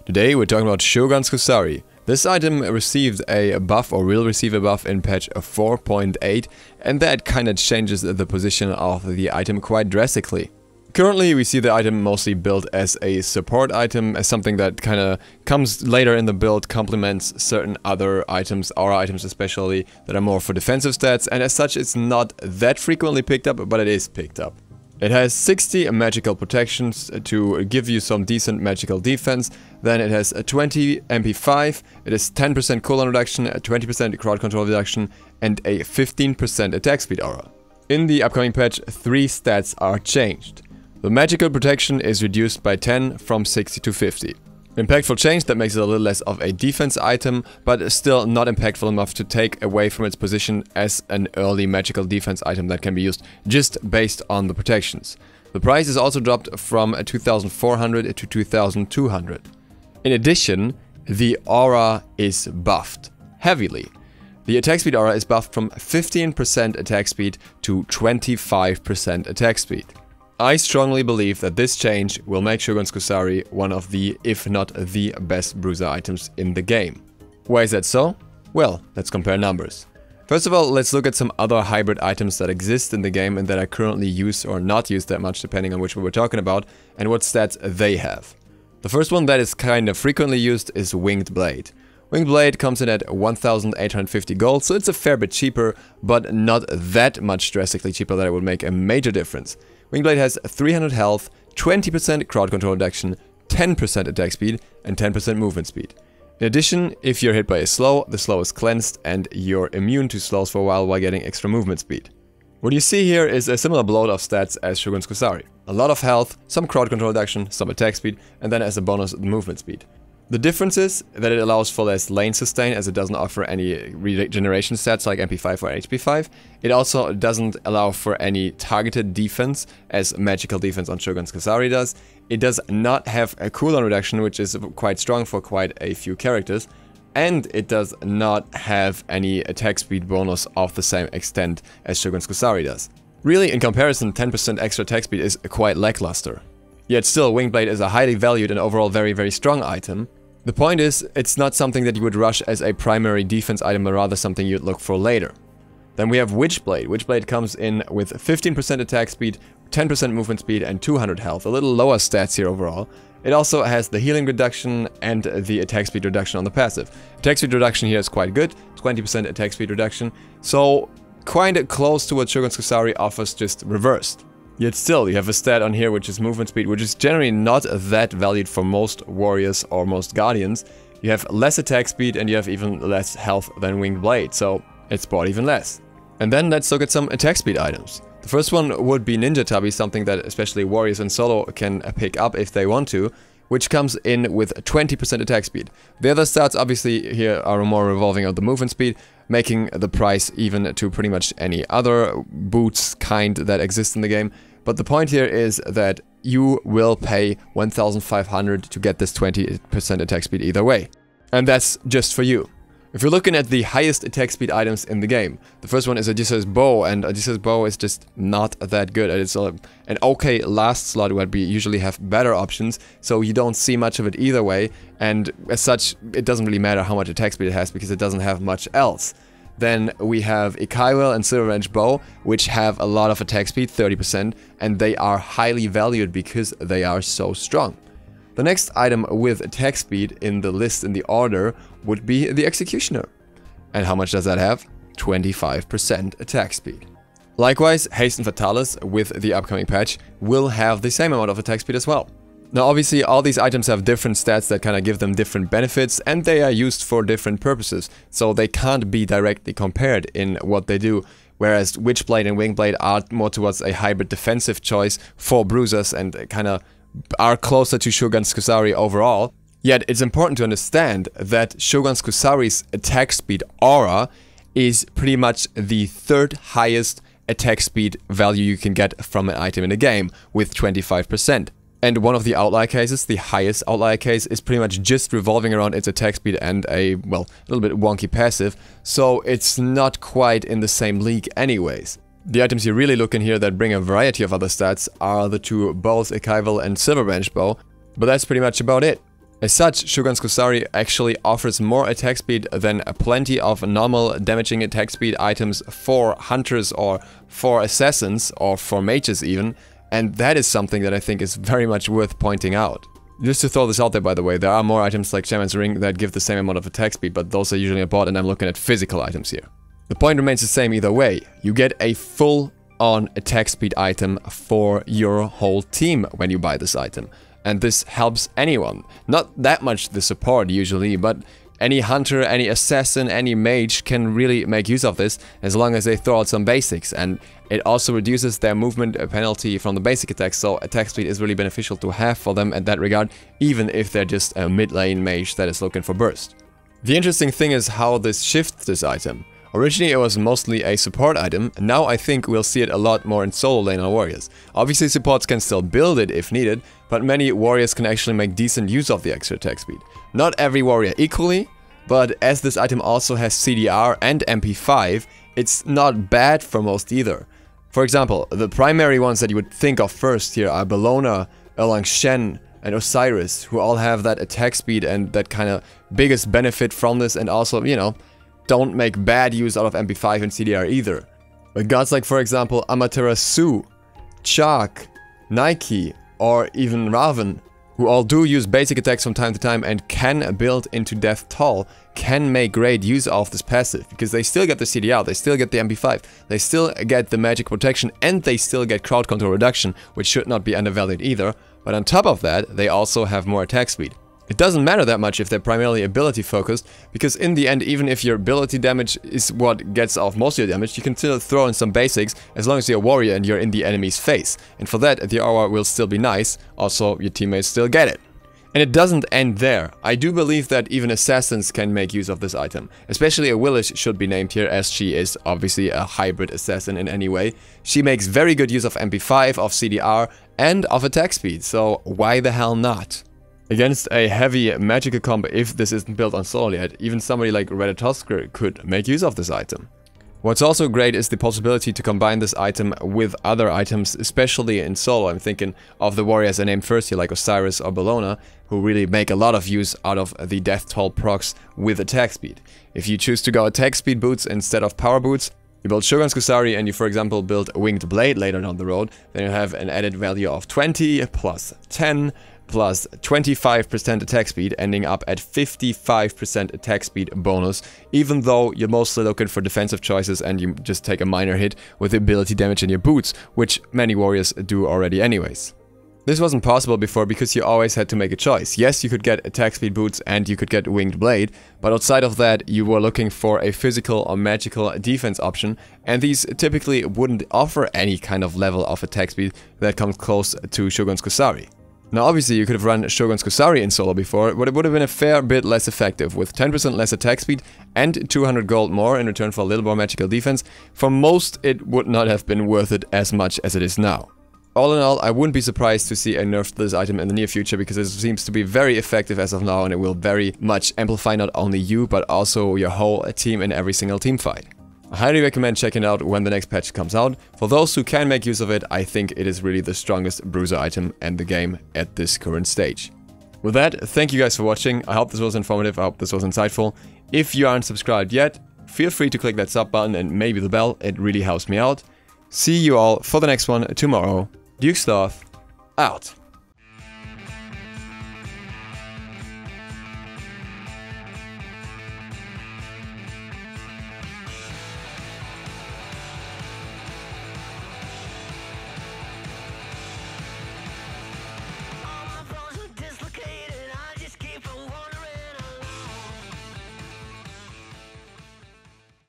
Today we're talking about Shogun's Kusari. This item received a buff, or will receive a buff, in patch 4.8, and that kinda changes the position of the item quite drastically. Currently we see the item mostly built as a support item, as something that kinda comes later in the build, complements certain other items, aura items especially, that are more for defensive stats, and as such it's not that frequently picked up, but it is picked up. It has 60 magical protections to give you some decent magical defense, then it has a 20 MP5, it has 10% cooldown reduction, a 20% crowd control reduction, and a 15% attack speed aura. In the upcoming patch, 3 stats are changed. The magical protection is reduced by 10 from 60 to 50. Impactful change that makes it a little less of a defense item, but still not impactful enough to take away from its position as an early magical defense item that can be used just based on the protections. The price is also dropped from 2,400 to 2,200. In addition, the aura is buffed heavily. The attack speed aura is buffed from 15% attack speed to 25% attack speed. I strongly believe that this change will make Shogun's Kusari one of the, if not the best Bruiser items in the game. Why is that so? Well, let's compare numbers. First of all, let's look at some other hybrid items that exist in the game and that are currently used or not used that much, depending on which one we're talking about, and what stats they have. The first one that is kind of frequently used is Winged Blade. Winged Blade comes in at 1,850 gold, so it's a fair bit cheaper, but not that much drastically cheaper that it would make a major difference. Winged Blade has 300 health, 20% crowd control reduction, 10% attack speed, and 10% movement speed. In addition, if you're hit by a slow, the slow is cleansed and you're immune to slows for a while getting extra movement speed. What you see here is a similar bloat of stats as Shogun's Kusari. A lot of health, some crowd control reduction, some attack speed, and then as a bonus, the movement speed. The difference is that it allows for less lane sustain, as it doesn't offer any regeneration stats like MP5 or HP5. It also doesn't allow for any targeted defense, as magical defense on Shogun's Kusari does. It does not have a cooldown reduction, which is quite strong for quite a few characters. And it does not have any attack speed bonus of the same extent as Shogun's Kusari does. Really, in comparison, 10% extra attack speed is quite lackluster. Yet still, Winged Blade is a highly valued and overall very strong item. The point is, it's not something that you would rush as a primary defense item, but rather something you'd look for later. Then we have Witchblade. Witchblade comes in with 15% attack speed, 10% movement speed, and 200 health. A little lower stats here overall. It also has the healing reduction and the attack speed reduction on the passive. Attack speed reduction here is quite good, 20% attack speed reduction, so quite close to what Shogun's Kusari offers, just reversed. Yet still, you have a stat on here which is movement speed, which is generally not that valued for most warriors or most guardians. You have less attack speed and you have even less health than Winged Blade, so it's bought even less. And then let's look at some attack speed items. The first one would be Ninja Tabi, something that especially warriors in solo can pick up if they want to, which comes in with 20% attack speed. The other stats obviously here are more revolving on the movement speed, making the price even to pretty much any other boots kind that exists in the game. But the point here is that you will pay 1,500 to get this 20% attack speed either way. And that's just for you. If you're looking at the highest attack speed items in the game, the first one is Odysseus' Bow, and Odysseus' Bow is just not that good. It's an okay last slot where we usually have better options, so you don't see much of it either way, and as such, it doesn't really matter how much attack speed it has because it doesn't have much else. Then we have Ikaiwell and Silverrange Bow, which have a lot of attack speed, 30%, and they are highly valued because they are so strong. The next item with attack speed in the list in the order would be the Executioner. And how much does that have? 25% attack speed. Likewise, Haste and Fatalis with the upcoming patch will have the same amount of attack speed as well. Now obviously all these items have different stats that kind of give them different benefits, and they are used for different purposes, so they can't be directly compared in what they do, whereas Witchblade and Wingblade are more towards a hybrid defensive choice for bruisers and kind of are closer to Shogun's Kusari overall. Yet it's important to understand that Shogun's Kusari's attack speed aura is pretty much the third highest attack speed value you can get from an item in the game, with 25%. And one of the outlier cases, the highest outlier case, is pretty much just revolving around its attack speed and a, well, a little bit wonky passive, so it's not quite in the same league anyways. The items you really look in here that bring a variety of other stats are the two bows, Ikaiwell and Silverrange Bow, but that's pretty much about it. As such, Shogun's Kusari actually offers more attack speed than plenty of normal damaging attack speed items for hunters or for assassins or for mages even, and that is something that I think is very much worth pointing out. Just to throw this out there, by the way, there are more items like Shaman's Ring that give the same amount of attack speed, but those are usually bought, and I'm looking at physical items here. The point remains the same either way. You get a full-on attack speed item for your whole team when you buy this item. And this helps anyone. Not that much the support usually, but any hunter, any assassin, any mage can really make use of this as long as they throw out some basics. And it also reduces their movement penalty from the basic attacks, so attack speed is really beneficial to have for them in that regard, even if they're just a mid lane mage that is looking for burst. The interesting thing is how this shifts this item. Originally it was mostly a support item, now I think we'll see it a lot more in solo lane on warriors. Obviously supports can still build it if needed, but many warriors can actually make decent use of the extra attack speed. Not every warrior equally, but as this item also has CDR and MP5, it's not bad for most either. For example, the primary ones that you would think of first here are Bellona, Erlang Shen, and Osiris, who all have that attack speed and that kind of biggest benefit from this, and also, you know, don't make bad use out of MP5 and CDR either. But gods like, for example, Amaterasu, Chark, Nike, or even Raven, who all do use basic attacks from time to time and can build into Death Toll, can make great use of this passive, because they still get the CDR, they still get the MP5, they still get the magic protection, and they still get crowd control reduction, which should not be undervalued either. But on top of that, they also have more attack speed. It doesn't matter that much if they're primarily ability focused, because in the end, even if your ability damage is what gets off most of your damage, you can still throw in some basics as long as you're a warrior and you're in the enemy's face. And for that, the aura will still be nice, also your teammates still get it. And it doesn't end there. I do believe that even assassins can make use of this item. Especially a Willish should be named here, as she is obviously a hybrid assassin in any way. She makes very good use of MP5, of CDR, and of attack speed, so why the hell not? Against a heavy magical combo, if this isn't built on solo yet, even somebody like Redatosker could make use of this item. What's also great is the possibility to combine this item with other items, especially in solo. I'm thinking of the warriors I named first here, like Osiris or Bellona, who really make a lot of use out of the Death Toll procs with attack speed. If you choose to go attack speed boots instead of power boots, you build Shogun's Kusari and you, for example, build a Winged Blade later down the road, then you have an added value of 20 plus 10 plus 25% attack speed, ending up at 55% attack speed bonus, even though you're mostly looking for defensive choices and you just take a minor hit with the ability damage in your boots, which many warriors do already anyways. This wasn't possible before because you always had to make a choice. Yes, you could get attack speed boots and you could get Winged Blade, but outside of that you were looking for a physical or magical defense option, and these typically wouldn't offer any kind of level of attack speed that comes close to Shogun's Kusari. Now obviously you could have run Shogun's Kusari in solo before, but it would have been a fair bit less effective. With 10% less attack speed and 200 gold more in return for a little more magical defense, for most it would not have been worth it as much as it is now. All in all, I wouldn't be surprised to see a nerf to this item in the near future, because it seems to be very effective as of now, and it will very much amplify not only you, but also your whole team in every single team fight. I highly recommend checking it out when the next patch comes out. For those who can make use of it, I think it is really the strongest Bruiser item in the game at this current stage. With that, thank you guys for watching. I hope this was informative, I hope this was insightful. If you aren't subscribed yet, feel free to click that sub button and maybe the bell, it really helps me out. See you all for the next one tomorrow. DukeSloth, out.